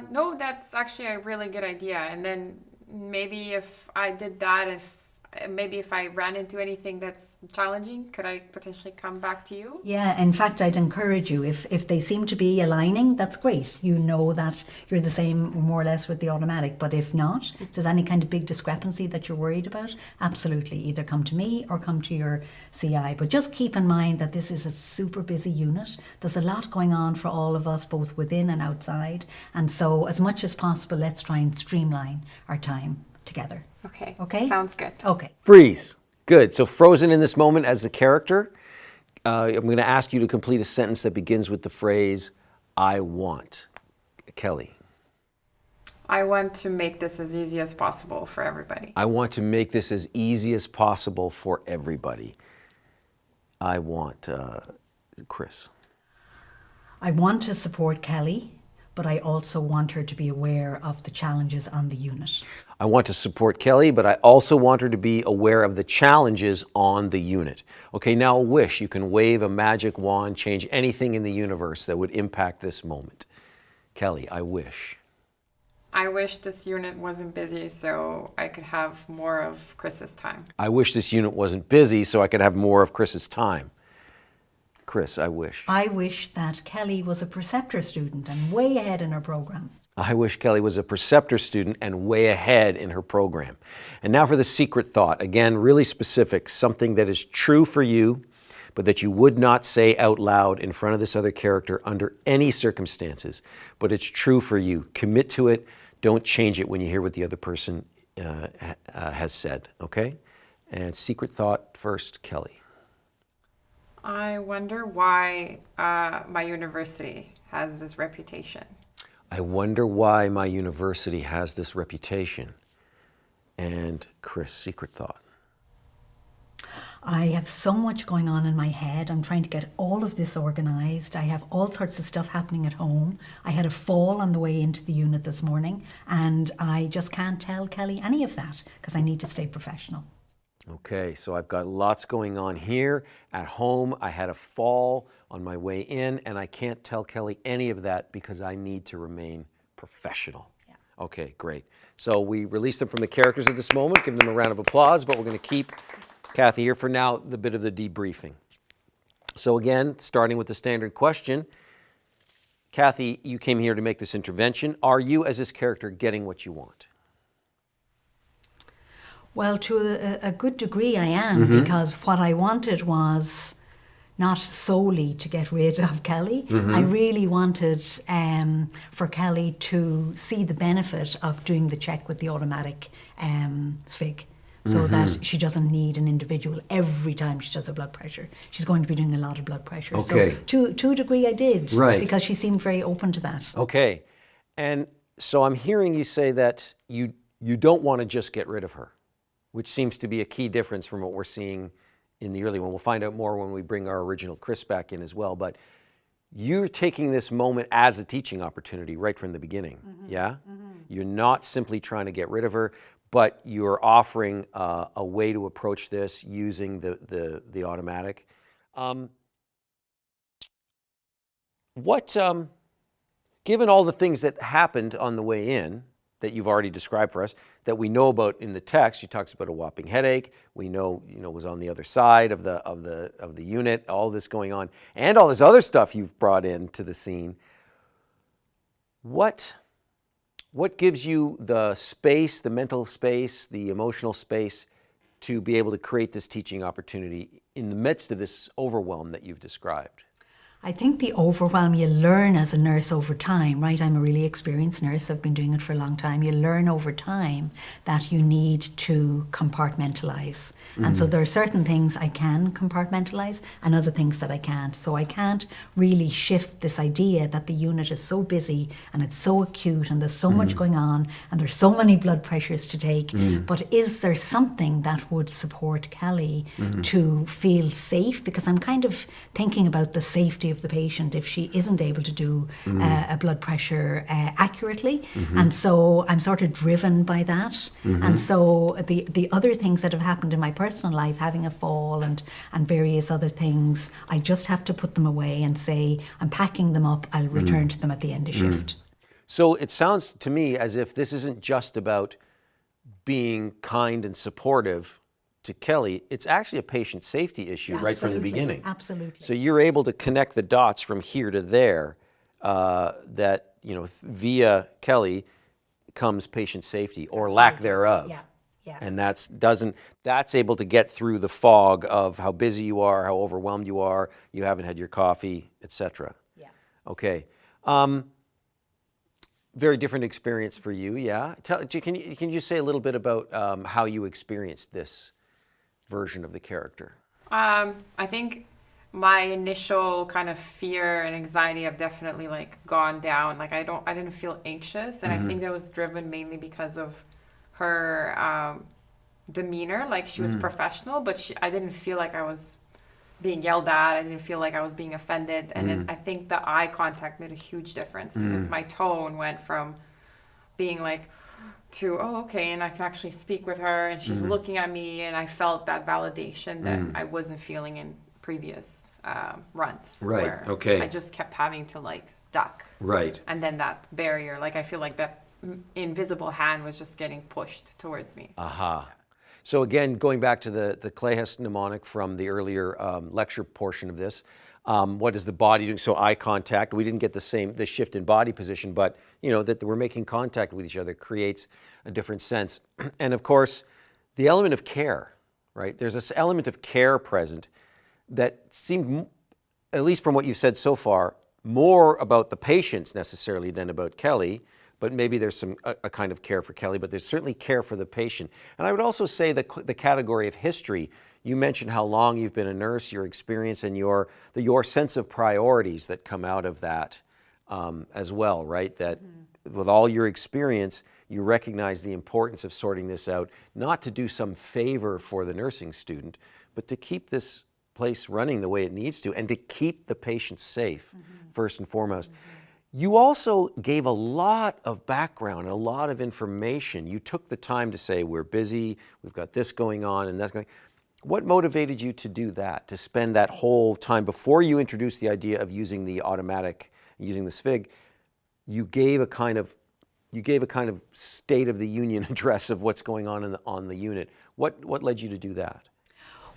No, that's actually a really good idea. And then maybe if I did that, if I ran into anything that's challenging, could I potentially come back to you? Yeah, in fact, I'd encourage you, if they seem to be aligning, that's great. You know that you're the same more or less with the automatic. But if not, if there's any kind of big discrepancy that you're worried about, absolutely, either come to me or come to your CI. But just keep in mind that this is a super busy unit. There's a lot going on for all of us, both within and outside. And so as much as possible, let's try and streamline our time together. Okay. Okay? Sounds good. Okay. Freeze. Good. So frozen in this moment as a character. I'm going to ask you to complete a sentence that begins with the phrase, I want. Kelly. I want to make this as easy as possible for everybody. I want to make this as easy as possible for everybody. I want, Chris. I want to support Kelly, but I also want her to be aware of the challenges on the unit. I want to support Kelly, but I also want her to be aware of the challenges on the unit. Okay, now a wish. You can wave a magic wand, change anything in the universe that would impact this moment. Kelly, I wish. I wish this unit wasn't busy so I could have more of Chris's time. I wish this unit wasn't busy so I could have more of Chris's time. Chris, I wish. I wish that Kelly was a preceptor student and way ahead in her program. I wish Kelly was a preceptor student and way ahead in her program. And now for the secret thought. Again, really specific, something that is true for you, but that you would not say out loud in front of this other character under any circumstances. But it's true for you. Commit to it. Don't change it when you hear what the other person has said, okay? And secret thought first, Kelly. I wonder why my university has this reputation. I wonder why my university has this reputation. And Chris, secret thought. I have so much going on in my head. I'm trying to get all of this organized. I have all sorts of stuff happening at home. I had a fall on the way into the unit this morning, and I just can't tell Kelly any of that because I need to stay professional. Okay, so I've got lots going on here. At home, I had a fall on my way in, and I can't tell Kelly any of that because I need to remain professional. Yeah. Okay, great. So we release them from the characters at this moment, give them a round of applause, but we're going to keep Kathy, here for now, the bit of the debriefing. So again, starting with the standard question, Kathy, you came here to make this intervention. Are you, as this character, getting what you want? Well, to a good degree, I am, because what I wanted was not solely to get rid of Kelly. I really wanted for Kelly to see the benefit of doing the check with the automatic SFIG. So that she doesn't need an individual every time she does a blood pressure. She's going to be doing a lot of blood pressure. Okay. So to a degree I did, Right. because she seemed very open to that. Okay. And so I'm hearing you say that you don't want to just get rid of her, which seems to be a key difference from what we're seeing in the early one. We'll find out more when we bring our original Chris back in as well. But you're taking this moment as a teaching opportunity right from the beginning, yeah? You're not simply trying to get rid of her, but you're offering a way to approach this using the automatic. Given all the things that happened on the way in, that you've already described for us, that we know about in the text, she talks about a whopping headache. We know, was on the other side of the unit. All this going on, and all this other stuff you've brought into the scene. What gives you the space, the mental space, the emotional space, to be able to create this teaching opportunity in the midst of this overwhelm that you've described? I think the overwhelm you learn as a nurse over time, right? I'm a really experienced nurse. I've been doing it for a long time. You learn over time that you need to compartmentalize. And so there are certain things I can compartmentalize and other things that I can't. So I can't really shift this idea that the unit is so busy and it's so acute and there's so much going on and there's so many blood pressures to take. But is there something that would support Kelly to feel safe? Because I'm kind of thinking about the safety of the patient if she isn't able to do a blood pressure accurately. And so I'm sort of driven by that. And so the other things that have happened in my personal life, having a fall and various other things, I just have to put them away and say, I'm packing them up, I'll return to them at the end of shift. So it sounds to me as if this isn't just about being kind and supportive to Kelly, it's actually a patient safety issue right from the beginning. Absolutely. So you're able to connect the dots from here to there, that, via Kelly comes patient safety or lack thereof. Yeah. And that's able to get through the fog of how busy you are, how overwhelmed you are, you haven't had your coffee, etc. Yeah. Okay. Very different experience for you, yeah. Can you say a little bit about how you experienced this version of the character? I think my initial kind of fear and anxiety have definitely gone down. I didn't feel anxious, and I think that was driven mainly because of her demeanor. She was professional, but I didn't feel like I was being yelled at. I didn't feel like I was being offended, and then I think the eye contact made a huge difference because my tone went from being to, oh, okay, and I can actually speak with her, and she's looking at me, and I felt that validation that I wasn't feeling in previous runs. Right, where okay. I just kept having to duck. Right. And then that barrier, I feel like that invisible hand was just getting pushed towards me. Aha. So again, going back to the Clayhurst mnemonic from the earlier lecture portion of this, what is the body doing? So eye contact. We didn't get the shift in body position, but that we're making contact with each other creates a different sense. And of course, the element of care, right? There's this element of care present that seemed, at least from what you've said so far, more about the patients necessarily than about Kelly. But maybe there's a kind of care for Kelly, but there's certainly care for the patient. And I would also say the category of history. You mentioned how long you've been a nurse, your experience, and your sense of priorities that come out of that as well, right? That with all your experience, you recognize the importance of sorting this out, not to do some favor for the nursing student, but to keep this place running the way it needs to, and to keep the patient safe, first and foremost. You also gave a lot of background, a lot of information. You took the time to say, we're busy, we've got this going on and that's going. What motivated you to do that, to spend that whole time before you introduced the idea of using the automatic, using the SFIG? You gave a kind of State of the Union address of what's going on on the unit. What led you to do that?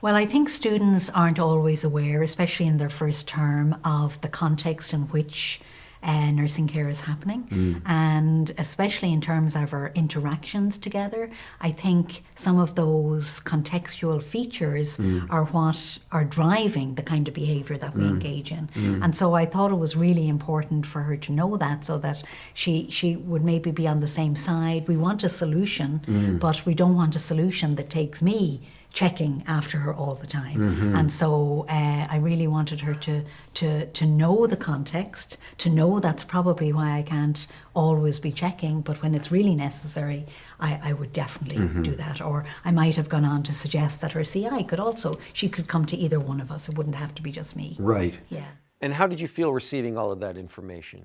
Well, I think students aren't always aware, especially in their first term, of the context in which nursing care is happening. And especially in terms of our interactions together, I think some of those contextual features are what are driving the kind of behaviour that we engage in. And so I thought it was really important for her to know that, so that she would maybe be on the same side. We want a solution, but we don't want a solution that takes me checking after her all the time. And so I really wanted her to know the context, to know that's probably why I can't always be checking, but when it's really necessary, I would definitely do that. Or I might have gone on to suggest that her CI could also, she could come to either one of us. It wouldn't have to be just me. Right. Yeah. And how did you feel receiving all of that information?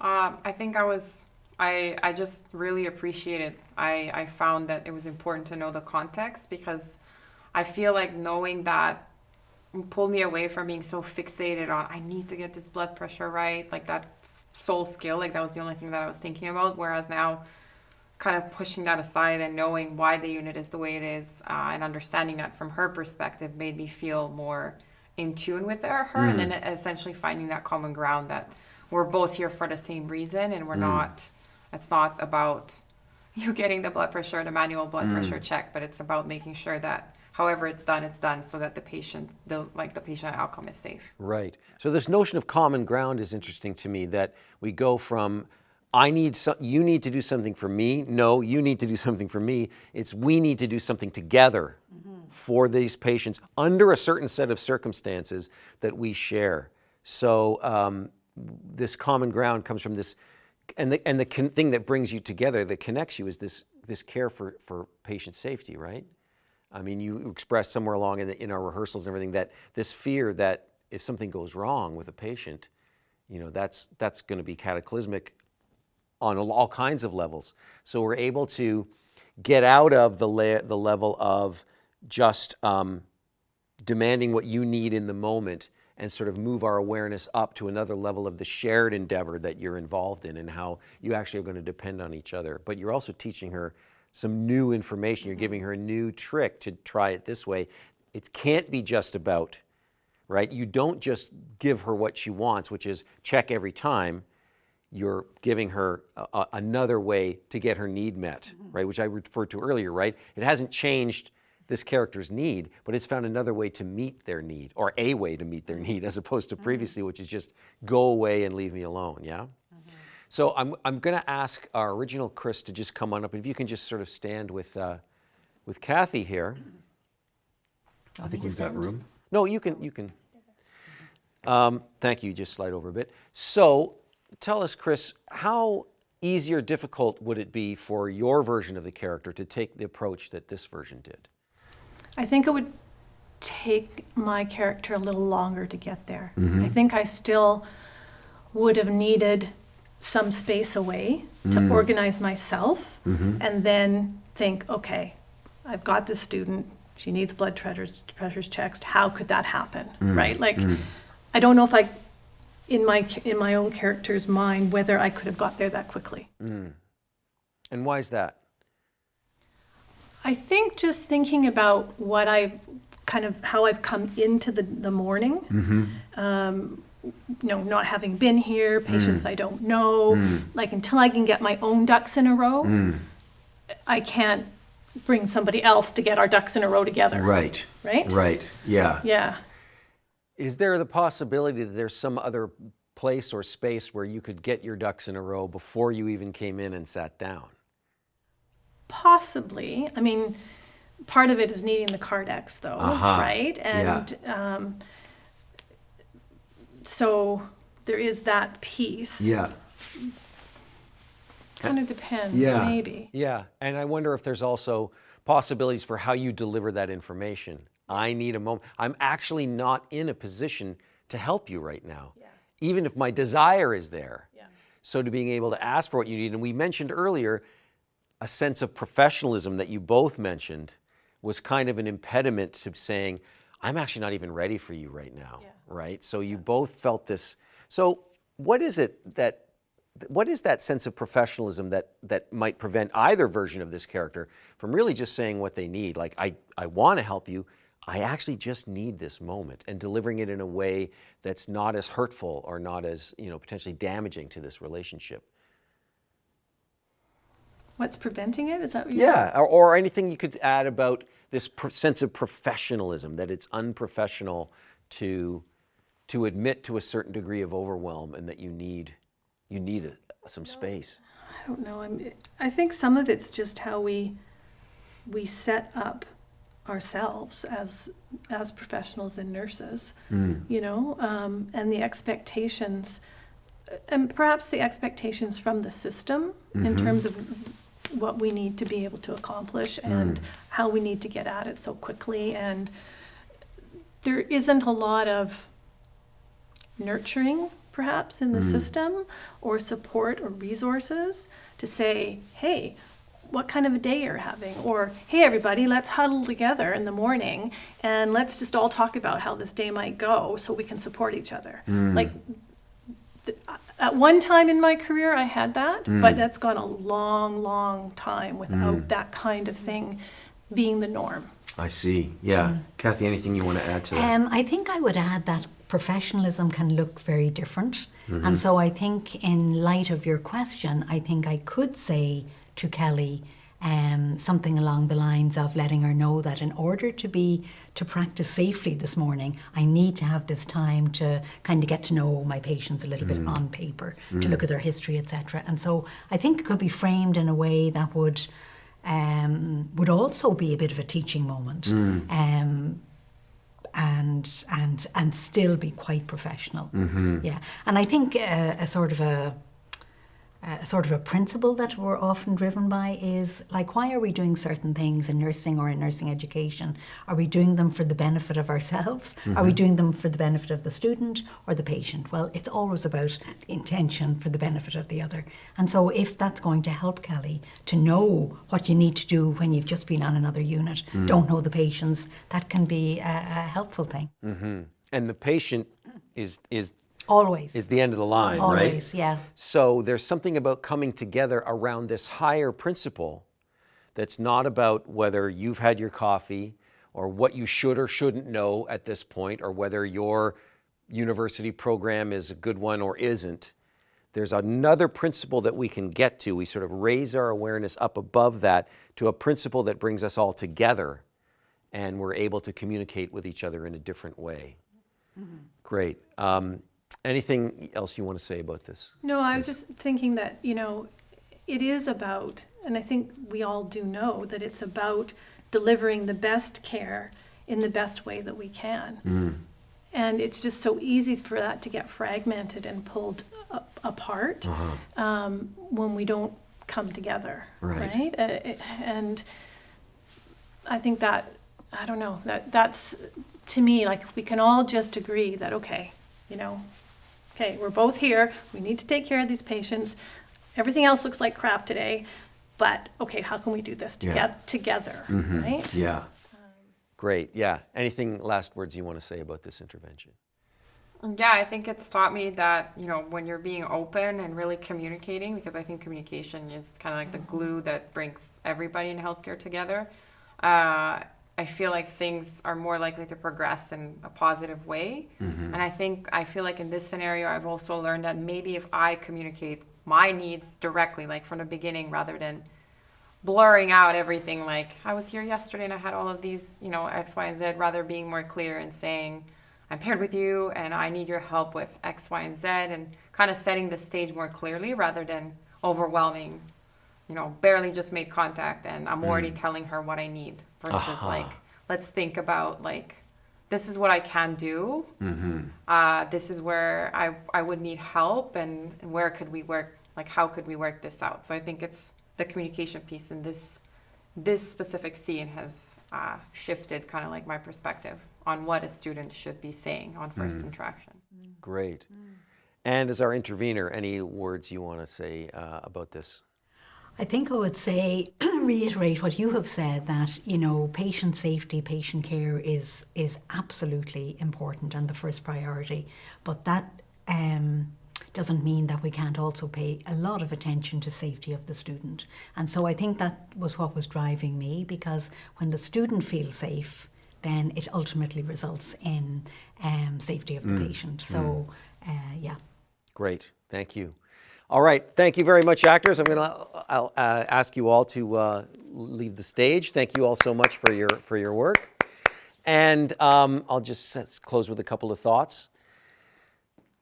I think I just really appreciated. I found that it was important to know the context, because I feel like knowing that pulled me away from being so fixated on I need to get this blood pressure right, like that sole skill, like that was the only thing that I was thinking about. Whereas now, kind of pushing that aside and knowing why the unit is the way it is, and understanding that from her perspective made me feel more in tune with her, and then essentially finding that common ground that we're both here for the same reason, and we're not. It's not about you getting the blood pressure, the manual blood pressure check, but it's about making sure that however it's done, so that the patient outcome is safe. Right. So this notion of common ground is interesting to me, that we go from you need to do something for me. No, you need to do something for me. It's we need to do something together for these patients under a certain set of circumstances that we share. So this common ground comes from this. And the thing that brings you together, that connects you, is this care for patient safety, right? I mean, you expressed somewhere along in our rehearsals and everything that this fear that if something goes wrong with a patient, that's going to be cataclysmic on all kinds of levels. So we're able to get out of the level of just demanding what you need in the moment, and sort of move our awareness up to another level of the shared endeavor that you're involved in, and how you actually are going to depend on each other. But you're also teaching her some new information. You're giving her a new trick to try it this way. It can't be just about, right? You don't just give her what she wants, which is check every time. You're giving her another way to get her need met, right? Which I referred to earlier, right? It hasn't changed this character's need, but it's found another way to meet their need, or a way to meet their need, as opposed to previously, which is just go away and leave me alone, yeah? So I'm gonna ask our original Chris to just come on up, and if you can just sort of stand with Kathy here. I think we've got room. No, you can. Thank you, just slide over a bit. So tell us, Chris, how easy or difficult would it be for your version of the character to take the approach that this version did? I think it would take my character a little longer to get there. I think I still would have needed some space away to organize myself, and then think, okay, I've got this student, she needs blood pressures checked, how could that happen, right? Like, I don't know if in my own character's mind, whether I could have got there that quickly. And why is that? I think just thinking about how I've come into the morning, not having been here, patients I don't know, like until I can get my own ducks in a row, I can't bring somebody else to get our ducks in a row together. Right. Right? Right, yeah. Yeah. Is there the possibility that there's some other place or space where you could get your ducks in a row before you even came in and sat down? Possibly. I mean, part of it is needing the Cardex, though, right? And so there is that piece. Yeah. Kind of depends, maybe. Yeah, and I wonder if there's also possibilities for how you deliver that information. I need a moment. I'm actually not in a position to help you right now, even if my desire is there. So to being able to ask for what you need, and we mentioned earlier, a sense of professionalism that you both mentioned was kind of an impediment to saying, I'm actually not even ready for you right now, right? So you both felt this. So what is that sense of professionalism that might prevent either version of this character from really just saying what they need? Like, I want to help you, I actually just need this moment, and delivering it in a way that's not as hurtful or not as, potentially damaging to this relationship. What's preventing it? Is that what Yeah, or anything you could add about this sense of professionalism, that it's unprofessional to admit to a certain degree of overwhelm and that you need some space. I don't know. I think some of it's just how we set up ourselves as professionals and nurses, and the expectations, and perhaps the expectations from the system in terms of what we need to be able to accomplish and how we need to get at it so quickly. And there isn't a lot of nurturing perhaps in the system or support or resources to say, hey, what kind of a day you're having, or hey everybody, let's huddle together in the morning and let's just all talk about how this day might go so we can support each other. Like at one time in my career I had that, but that's gone a long time without that kind of thing being the norm. I see. Yeah. Kathy, anything you want to add to that? I think I would add that professionalism can look very different. And so I think in light of your question, I think I could say to Kelly something along the lines of letting her know that in order to practice safely this morning, I need to have this time to kind of get to know my patients a little bit on paper, to look at their history, etc. And so I think it could be framed in a way that would also be a bit of a teaching moment. And still be quite professional. Yeah, and I think a sort of a principle that we're often driven by is like, why are we doing certain things in nursing or in nursing education? Are we doing them for the benefit of ourselves? Are we doing them for the benefit of the student or the patient? Well, it's always about intention for the benefit of the other. And so if that's going to help Kelly to know what you need to do when you've just been on another unit, don't know the patients, that can be a helpful thing. And the patient is Always. the end of the line, right? Always, yeah. So there's something about coming together around this higher principle that's not about whether you've had your coffee or what you should or shouldn't know at this point, or whether your university program is a good one or isn't. There's another principle that we can get to. We sort of raise our awareness up above that to a principle that brings us all together, and we're able to communicate with each other in a different way. Great. Anything else you want to say about this? No, I was just thinking that, it is about, and I think we all do know that it's about delivering the best care in the best way that we can. And it's just so easy for that to get fragmented and pulled apart when we don't come together, right? And I think that, I don't know, that's, to me, like, we can all just agree that, okay, we're both here, we need to take care of these patients, everything else looks like crap today, but okay, how can we do this together, right? Yeah. Great. Yeah. Anything last words you want to say about this intervention? Yeah, I think it's taught me that, when you're being open and really communicating, because I think communication is kind of like the glue that brings everybody in healthcare together, I feel like things are more likely to progress in a positive way. And I feel like in this scenario, I've also learned that maybe if I communicate my needs directly, like from the beginning, rather than blurring out everything, like I was here yesterday and I had all of these, X, Y, and Z, rather being more clear and saying, I'm paired with you and I need your help with X, Y, and Z, and kind of setting the stage more clearly rather than overwhelming, barely just made contact and I'm already telling her what I need versus like, let's think about like, this is what I can do. This is where I would need help, and where could we work, like how could we work this out? So I think it's the communication piece in this specific scene has shifted kind of like my perspective on what a student should be saying on first interaction. Great. And as our intervener, any words you want to say about this? I think I would say, reiterate what you have said, that, patient safety, patient care is absolutely important and the first priority. But that doesn't mean that we can't also pay a lot of attention to safety of the student. And so I think that was what was driving me, because when the student feels safe, then it ultimately results in safety of the patient. So, yeah. Great, thank you. All right, thank you very much, actors. I'll ask you all to leave the stage. Thank you all so much for your work. And I'll just close with a couple of thoughts.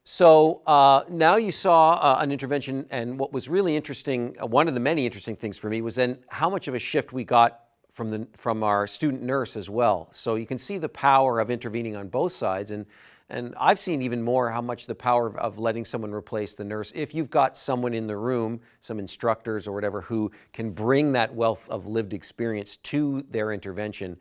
So now you saw an intervention, and what was really interesting, one of the many interesting things for me was then how much of a shift we got from our student nurse as well. So you can see the power of intervening on both sides, and I've seen even more how much the power of letting someone replace the nurse. If you've got someone in the room, some instructors or whatever, who can bring that wealth of lived experience to their intervention,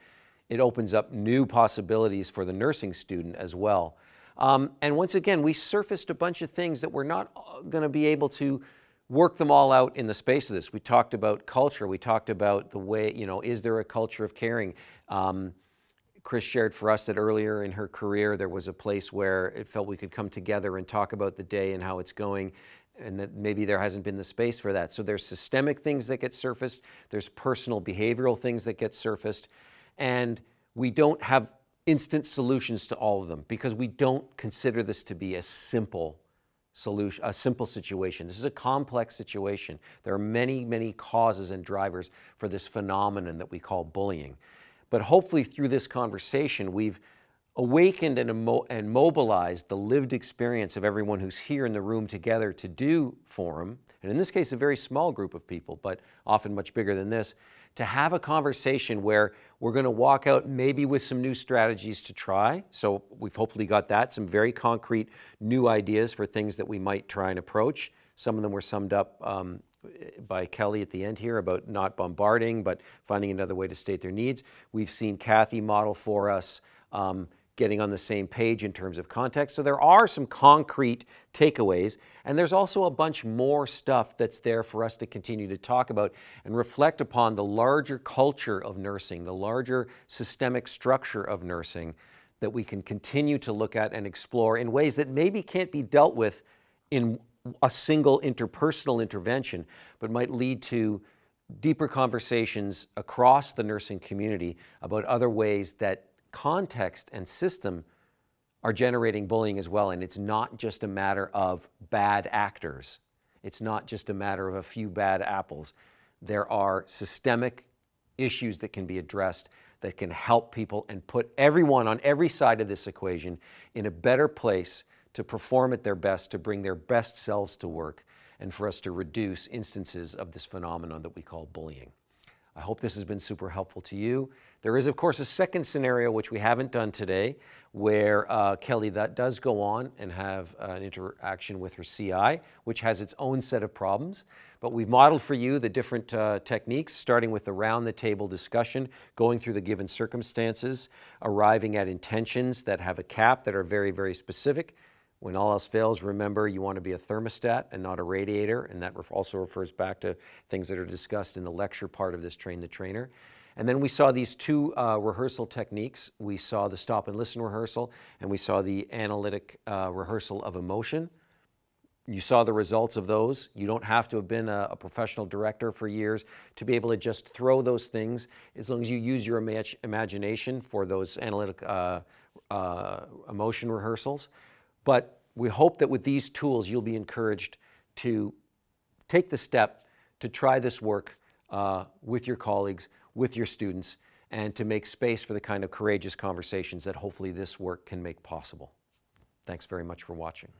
it opens up new possibilities for the nursing student as well. And once again, we surfaced a bunch of things that we're not going to be able to work them all out in the space of this. We talked about culture. We talked about the way, is there a culture of caring? Chris shared for us that earlier in her career, there was a place where it felt we could come together and talk about the day and how it's going, and that maybe there hasn't been the space for that. So there's systemic things that get surfaced. There's personal behavioral things that get surfaced. And we don't have instant solutions to all of them because we don't consider this to be a simple solution, a simple situation. This is a complex situation. There are many, many causes and drivers for this phenomenon that we call bullying. But hopefully through this conversation, we've awakened and mobilized the lived experience of everyone who's here in the room together to do forum, and in this case, a very small group of people, but often much bigger than this, to have a conversation where we're going to walk out maybe with some new strategies to try. So we've hopefully got that, some very concrete new ideas for things that we might try and approach. Some of them were summed up by Kelly at the end here about not bombarding, but finding another way to state their needs. We've seen Kathy model for us getting on the same page in terms of context. So there are some concrete takeaways, and there's also a bunch more stuff that's there for us to continue to talk about and reflect upon the larger culture of nursing, the larger systemic structure of nursing that we can continue to look at and explore in ways that maybe can't be dealt with in a single interpersonal intervention, but might lead to deeper conversations across the nursing community about other ways that context and system are generating bullying as well. And it's not just a matter of bad actors. It's not just a matter of a few bad apples. There are systemic issues that can be addressed that can help people and put everyone on every side of this equation in a better place to perform at their best, to bring their best selves to work, and for us to reduce instances of this phenomenon that we call bullying. I hope this has been super helpful to you. There is, of course, a second scenario, which we haven't done today, where Kelly does go on and have an interaction with her CI, which has its own set of problems. But we've modeled for you the different techniques, starting with the round-the-table discussion, going through the given circumstances, arriving at intentions that have a cap that are very, very specific. When all else fails, remember you want to be a thermostat and not a radiator, and that also refers back to things that are discussed in the lecture part of this Train the Trainer. And then we saw these two rehearsal techniques. We saw the stop and listen rehearsal, and we saw the analytic rehearsal of emotion. You saw the results of those. You don't have to have been a professional director for years to be able to just throw those things, as long as you use your imagination for those analytic emotion rehearsals. But we hope that with these tools, you'll be encouraged to take the step to try this work with your colleagues, with your students, and to make space for the kind of courageous conversations that hopefully this work can make possible. Thanks very much for watching.